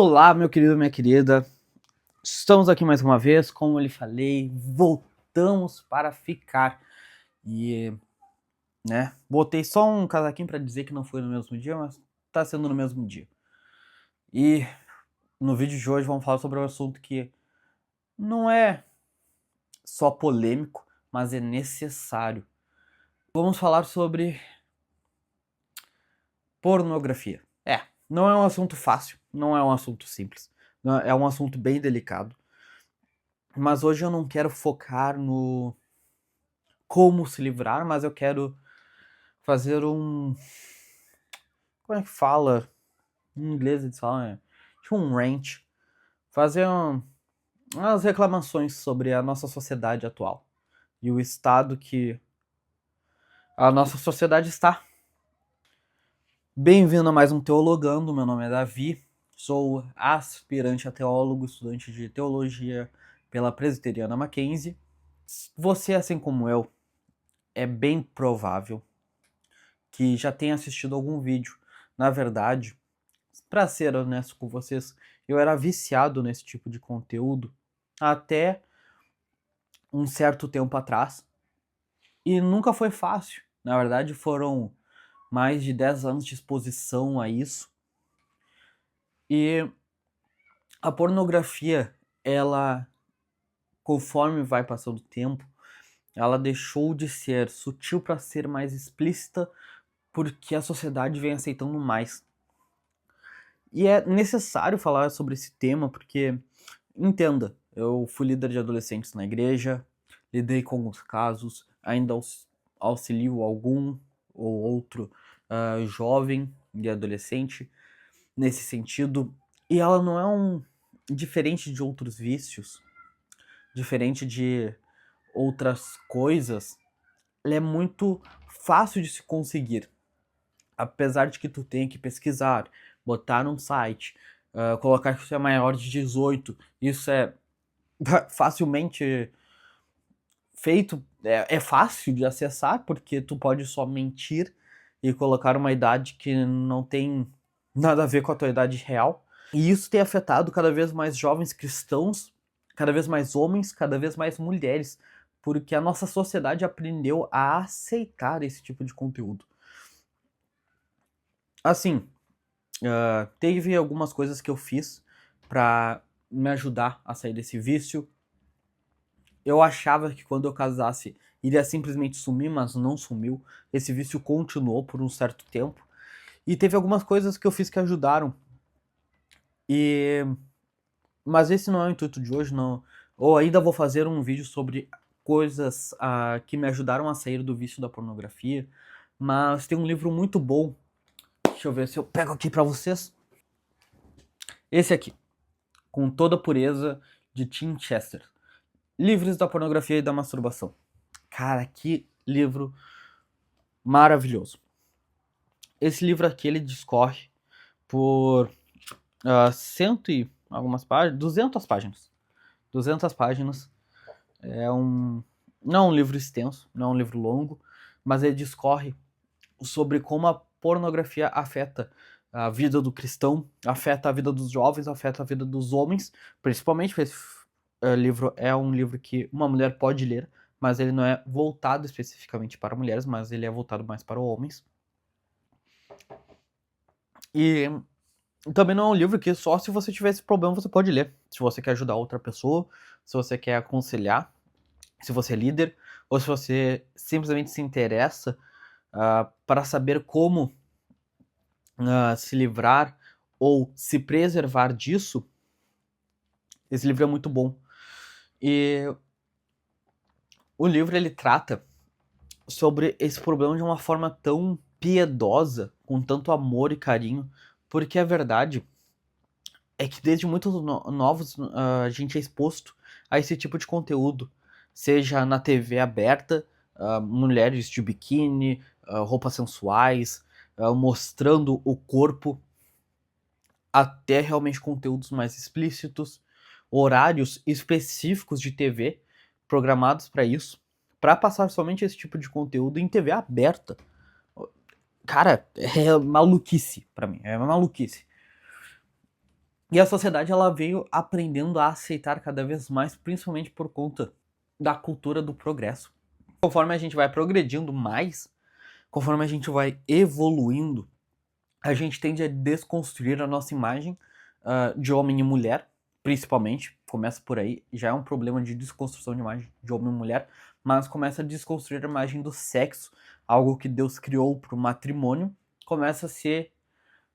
Olá, meu querido, minha querida. Estamos aqui mais uma vez, como eu lhe falei, voltamos para ficar. E, botei só um casaquinho para dizer que não foi no mesmo dia, mas tá sendo no mesmo dia. E no vídeo de hoje vamos falar sobre um assunto que não é só polêmico, mas é necessário. Vamos falar sobre pornografia. Não é um assunto fácil, não é um assunto simples, é um assunto bem delicado. Mas hoje eu não quero focar no como se livrar, mas eu quero fazer um. Como é que fala? Em inglês eles falam, tipo um rant. Fazer umas reclamações sobre a nossa sociedade atual e o estado que a nossa sociedade está. Bem-vindo a mais um Teologando. Meu nome é Davi, sou aspirante a teólogo, estudante de teologia pela Presbiteriana Mackenzie. Você, assim como eu, é bem provável que já tenha assistido algum vídeo. Na verdade, para ser honesto com vocês, eu era viciado nesse tipo de conteúdo até um certo tempo atrás. E nunca foi fácil. Na verdade, foram mais de 10 anos de exposição a isso. E a pornografia, ela, conforme vai passando o tempo, ela deixou de ser sutil para ser mais explícita, porque a sociedade vem aceitando mais. E é necessário falar sobre esse tema, porque, entenda, eu fui líder de adolescentes na igreja, lidei com alguns casos, ainda auxilio algum ou outro jovem e adolescente nesse sentido. E ela não é diferente de outros vícios, diferente de outras coisas, ela é muito fácil de se conseguir. Apesar de que tu tenha que pesquisar, botar num site, colocar que você é maior de 18, isso é facilmente feito, é fácil de acessar, porque tu pode só mentir e colocar uma idade que não tem nada a ver com a tua idade real. E isso tem afetado cada vez mais jovens cristãos, cada vez mais homens, cada vez mais mulheres, porque a nossa sociedade aprendeu a aceitar esse tipo de conteúdo. Assim, teve algumas coisas que eu fiz pra me ajudar a sair desse vício. Eu achava que quando eu casasse iria simplesmente sumir, mas não sumiu. Esse vício continuou por um certo tempo. E teve algumas coisas que eu fiz que ajudaram. E mas esse não é o intuito de hoje, não. Ou ainda vou fazer um vídeo sobre coisas que me ajudaram a sair do vício da pornografia. Mas tem um livro muito bom. Deixa eu ver se eu pego aqui pra vocês. Esse aqui, Com Toda a Pureza, de Tim Chester. Livros da Pornografia e da Masturbação. Cara, que livro maravilhoso. Esse livro aqui, ele discorre por cento e algumas páginas, 200 páginas. 200 páginas. Não é um livro extenso, não é um livro longo, mas ele discorre sobre como a pornografia afeta a vida do cristão, afeta a vida dos jovens, afeta a vida dos homens, principalmente porque esse livro é um livro que uma mulher pode ler, mas ele não é voltado especificamente para mulheres, mas ele é voltado mais para homens. E também não é um livro que só se você tiver esse problema você pode ler. Se você quer ajudar outra pessoa, se você quer aconselhar, se você é líder, ou se você simplesmente se interessa para saber como se livrar ou se preservar disso, esse livro é muito bom. E o livro ele trata sobre esse problema de uma forma tão piedosa, com tanto amor e carinho, porque a verdade é que desde muito novos a gente é exposto a esse tipo de conteúdo, seja na TV aberta, mulheres de biquíni, roupas sensuais, mostrando o corpo, até realmente conteúdos mais explícitos, horários específicos de TV programados para isso, para passar somente esse tipo de conteúdo em TV aberta. Cara, é maluquice pra mim, é maluquice. E a sociedade ela veio aprendendo a aceitar cada vez mais, principalmente por conta da cultura do progresso. Conforme a gente vai progredindo mais, conforme a gente vai evoluindo, a gente tende a desconstruir a nossa imagem de homem e mulher, principalmente. Começa por aí, já é um problema de desconstrução de imagem de homem e mulher, mas começa a desconstruir a imagem do sexo, algo que Deus criou para o matrimônio, começa a ser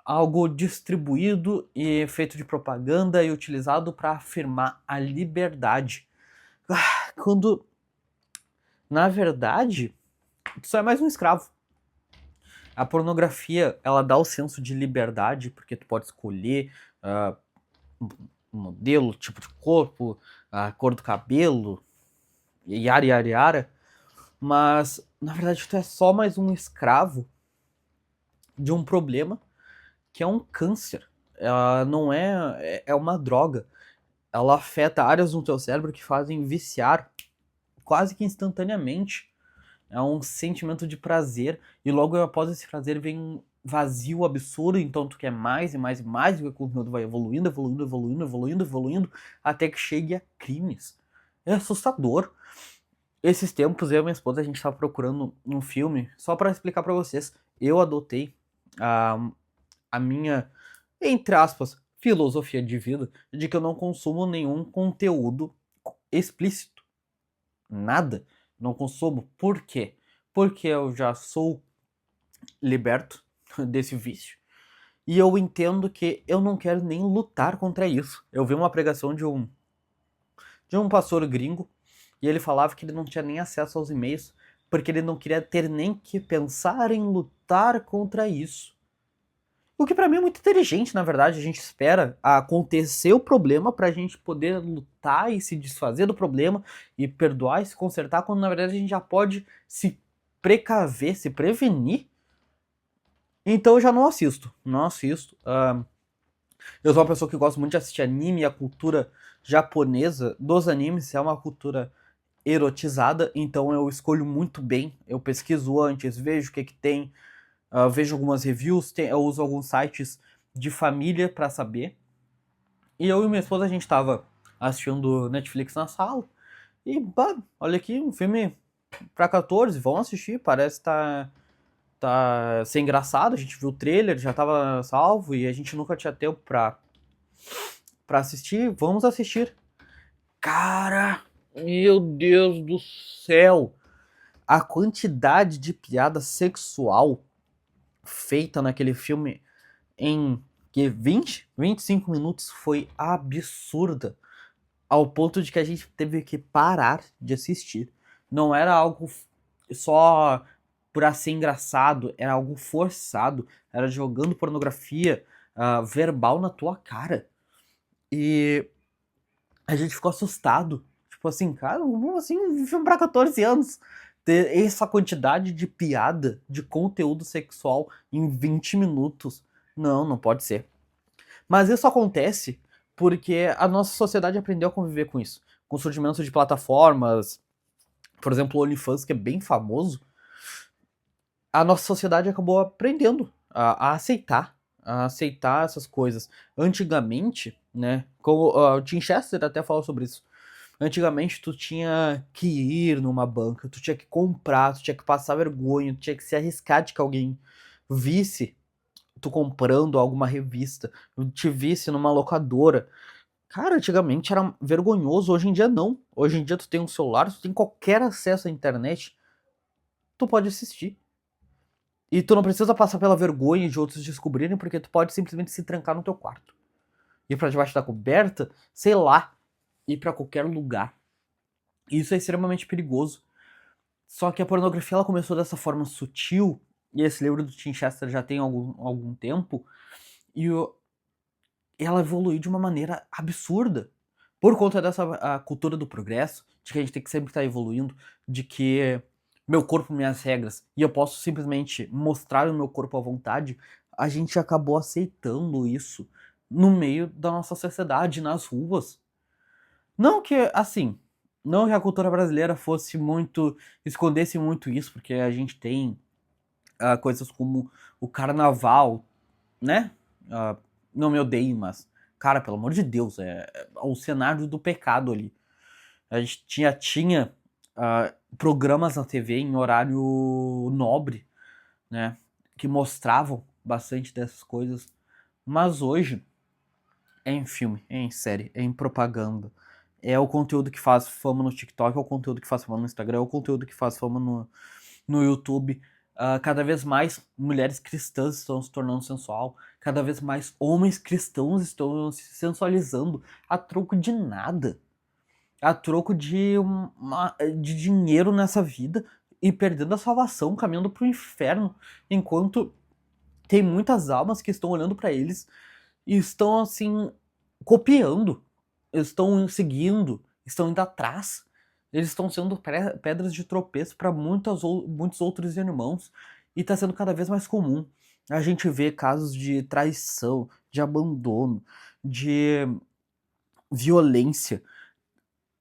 algo distribuído e feito de propaganda e utilizado para afirmar a liberdade. Quando, na verdade, tu só é mais um escravo. A pornografia, ela dá o senso de liberdade, porque tu pode escolher modelo, tipo de corpo, a cor do cabelo, yara, yara, yara. Mas, na verdade, tu é só mais um escravo de um problema que é um câncer. Ela não é uma droga. Ela afeta áreas no teu cérebro que fazem viciar quase que instantaneamente. É um sentimento de prazer, e logo após esse prazer vem um vazio absurdo, então tu quer mais e mais e mais, e o conteúdo vai evoluindo, evoluindo, evoluindo, evoluindo, evoluindo, até que chegue a crimes. É assustador. Esses tempos, eu e minha esposa, a gente tava procurando um filme, só para explicar para vocês, eu adotei a minha, entre aspas, filosofia de vida, de que eu não consumo nenhum conteúdo explícito. Nada. Não consumo. Por quê? Porque eu já sou liberto desse vício. E eu entendo que eu não quero nem lutar contra isso. Eu vi uma pregação de um pastor gringo e ele falava que ele não tinha nem acesso aos e-mails porque ele não queria ter nem que pensar em lutar contra isso. O que pra mim é muito inteligente, na verdade. A gente espera acontecer o problema pra gente poder lutar e se desfazer do problema e perdoar e se consertar, quando na verdade a gente já pode se precaver, se prevenir. Então eu já não assisto. Não assisto. Eu sou uma pessoa que gosta muito de assistir anime, e a cultura japonesa dos animes é uma cultura erotizada, então eu escolho muito bem. Eu pesquiso antes, vejo o que tem. Vejo algumas reviews, eu uso alguns sites de família pra saber. E eu e minha esposa, a gente tava assistindo Netflix na sala. E, bah, olha aqui, um filme pra 14, vamos assistir, parece tá ser engraçado. A gente viu o trailer, já tava salvo e a gente nunca tinha tempo pra assistir. Vamos assistir. Cara, meu Deus do céu! A quantidade de piada sexual feita naquele filme em que 25 minutos foi absurda, ao ponto de que a gente teve que parar de assistir. Não era algo só por ser engraçado, era algo forçado, era jogando pornografia verbal na tua cara. E a gente ficou assustado. Tipo assim, cara, como assim um filme pra 14 anos? Ter essa quantidade de piada, de conteúdo sexual em 20 minutos. Não, não pode ser. Mas isso acontece porque a nossa sociedade aprendeu a conviver com isso. Com o surgimento de plataformas, por exemplo, o OnlyFans, que é bem famoso, a nossa sociedade acabou aprendendo a aceitar essas coisas. Antigamente, né, como o Tim Chester até falou sobre isso. Antigamente tu tinha que ir numa banca, tu tinha que comprar, tu tinha que passar vergonha, tu tinha que se arriscar de que alguém visse tu comprando alguma revista, te visse numa locadora. Cara, antigamente era vergonhoso, hoje em dia não. Hoje em dia tu tem um celular, tu tem qualquer acesso à internet, tu pode assistir. E tu não precisa passar pela vergonha de outros descobrirem, porque tu pode simplesmente se trancar no teu quarto. Ir pra debaixo da coberta, sei lá, ir pra qualquer lugar. E isso é extremamente perigoso. Só que a pornografia ela começou dessa forma sutil, e esse livro do Tim Chester já tem algum tempo, e ela evoluiu de uma maneira absurda. Por conta dessa a cultura do progresso, de que a gente tem que sempre estar evoluindo, de que meu corpo, minhas regras, e eu posso simplesmente mostrar o meu corpo à vontade, a gente acabou aceitando isso no meio da nossa sociedade, nas ruas. Não que, assim, não que a cultura brasileira fosse muito, escondesse muito isso, porque a gente tem coisas como o carnaval, né? Não me odeiem, mas Cara, pelo amor de Deus, é o cenário do pecado ali. A gente tinha programas na TV em horário nobre, né? Que mostravam bastante dessas coisas. Mas hoje é em filme, é em série, é em propaganda. É o conteúdo que faz fama no TikTok, é o conteúdo que faz fama no Instagram, é o conteúdo que faz fama no YouTube. Cada vez mais mulheres cristãs estão se tornando sensual, cada vez mais homens cristãos estão se sensualizando a troco de nada, a troco de dinheiro nessa vida e perdendo a salvação, caminhando para o inferno, enquanto tem muitas almas que estão olhando para eles e estão assim copiando, estão seguindo, estão indo atrás. Eles estão sendo pedras de tropeço para muitos outros irmãos e está sendo cada vez mais comum. A gente vê casos de traição, de abandono, de violência.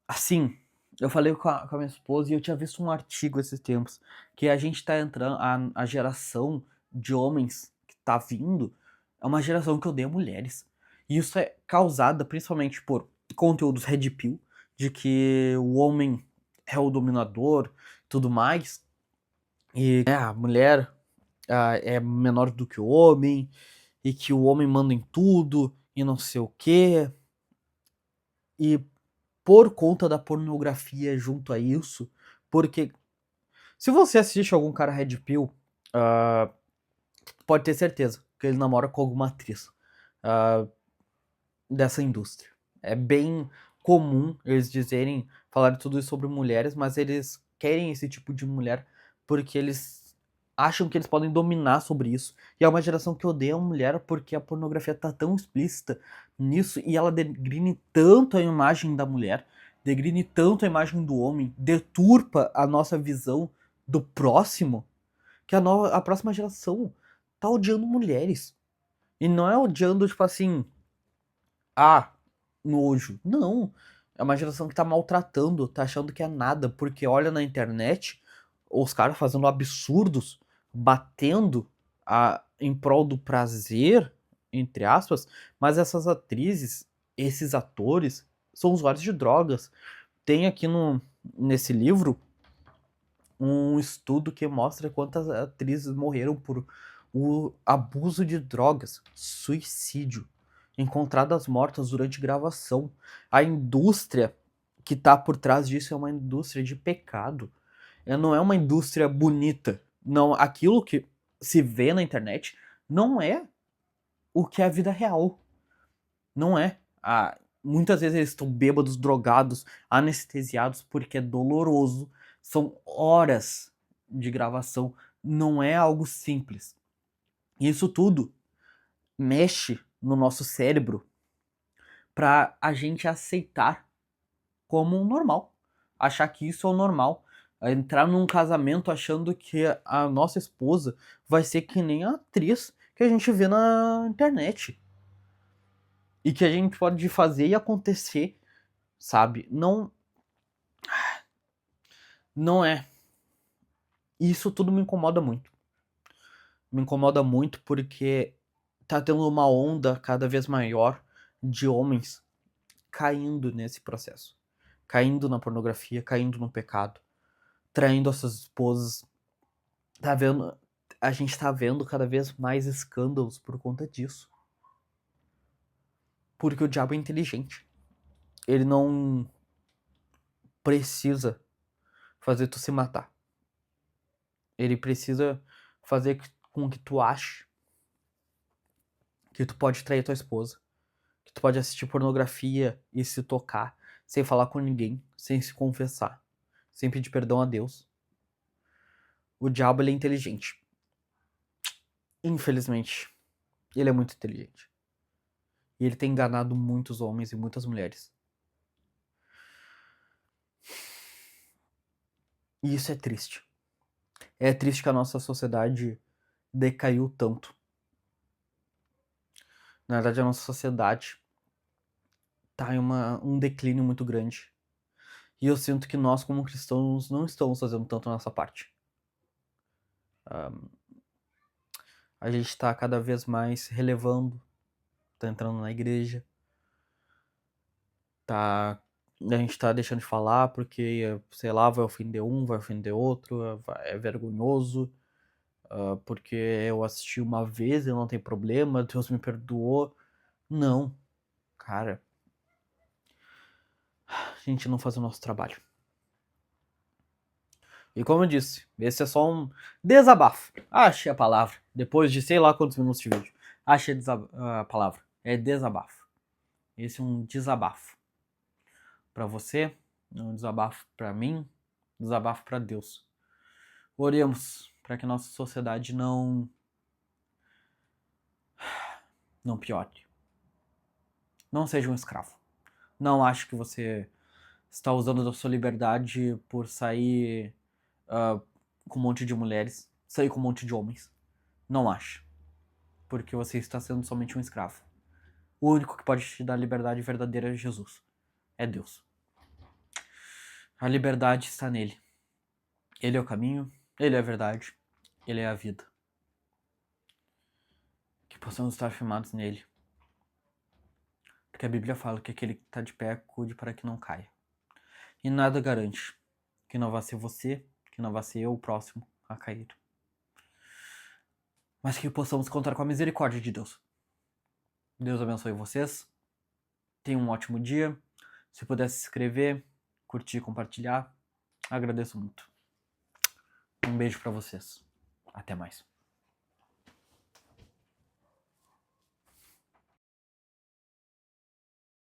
Assim, eu falei com a minha esposa e eu tinha visto um artigo esses tempos que a gente tá entrando, a geração de homens que tá vindo é uma geração que odeia mulheres. E isso é causada principalmente por conteúdos red pill, de que o homem é o dominador, tudo mais, e a mulher é menor do que o homem, e que o homem manda em tudo, e não sei o quê. E por conta da pornografia junto a isso, porque se você assiste algum cara Red Pill, ah, pode ter certeza que ele namora com alguma atriz ah, dessa indústria. É bem comum eles falarem tudo isso sobre mulheres, mas eles querem esse tipo de mulher porque eles acham que eles podem dominar sobre isso. E é uma geração que odeia a mulher porque a pornografia tá tão explícita nisso e ela degrine tanto a imagem da mulher, degrine tanto a imagem do homem, deturpa a nossa visão do próximo, que a próxima geração tá odiando mulheres. E não é odiando, tipo assim, nojo. Não. É uma geração que tá maltratando, tá achando que é nada, porque olha na internet os caras fazendo absurdos, batendo em prol do prazer, entre aspas, mas essas atrizes, esses atores, são usuários de drogas. Tem aqui nesse livro um estudo que mostra quantas atrizes morreram por o abuso de drogas, suicídio, encontradas mortas durante gravação. A indústria que está por trás disso é uma indústria de pecado. Não é uma indústria bonita. Não, aquilo que se vê na internet não é o que é a vida real. Não é. Muitas vezes eles estão bêbados, drogados, anestesiados porque é doloroso. São horas de gravação. Não é algo simples. E isso tudo mexe no nosso cérebro para a gente aceitar como normal. Achar que isso é o normal. Entrar num casamento achando que a nossa esposa vai ser que nem a atriz que a gente vê na internet. E que a gente pode fazer e acontecer, sabe? Não, não é. Isso tudo me incomoda muito. Me incomoda muito porque tá tendo uma onda cada vez maior de homens caindo nesse processo. Caindo na pornografia, caindo no pecado, traindo as suas esposas. Tá vendo? A gente tá vendo cada vez mais escândalos por conta disso. Porque o diabo é inteligente. Ele não precisa fazer tu se matar. Ele precisa fazer com que tu ache que tu pode trair tua esposa, que tu pode assistir pornografia e se tocar sem falar com ninguém, sem se confessar, sem pedir perdão a Deus. O diabo, ele é inteligente. Infelizmente, ele é muito inteligente. E ele tem enganado muitos homens e muitas mulheres. E isso é triste. É triste que a nossa sociedade decaiu tanto. Na verdade, a nossa sociedade tá em um declínio muito grande. E eu sinto que nós, como cristãos, não estamos fazendo tanto a nossa parte. A gente tá cada vez mais relevando, tá entrando na igreja, tá, a gente tá deixando de falar porque, sei lá, vai ofender um, vai ofender outro, é vergonhoso, porque eu assisti uma vez e não tem problema, Deus me perdoou. Não, cara, a gente não faz o nosso trabalho. E como eu disse, esse é só um desabafo. Achei a palavra. Depois de sei lá quantos minutos de vídeo. Achei a palavra. É desabafo. Esse é um desabafo. Pra você, um desabafo pra mim, um desabafo pra Deus. Oremos para que nossa sociedade não piore. Não seja um escravo. Não acho que você está usando da sua liberdade por sair com um monte de mulheres, sair com um monte de homens. Não acho. Porque você está sendo somente um escravo. O único que pode te dar liberdade verdadeira é Jesus. É Deus. A liberdade está nele. Ele é o caminho, ele é a verdade, ele é a vida. Que possamos estar firmados nele. Porque a Bíblia fala que aquele que está de pé, cuide para que não caia. E nada garante que não vai ser você, que não vai ser eu o próximo a cair. Mas que possamos contar com a misericórdia de Deus. Deus abençoe vocês. Tenham um ótimo dia. Se puder se inscrever, curtir, compartilhar, agradeço muito. Um beijo para vocês. Até mais.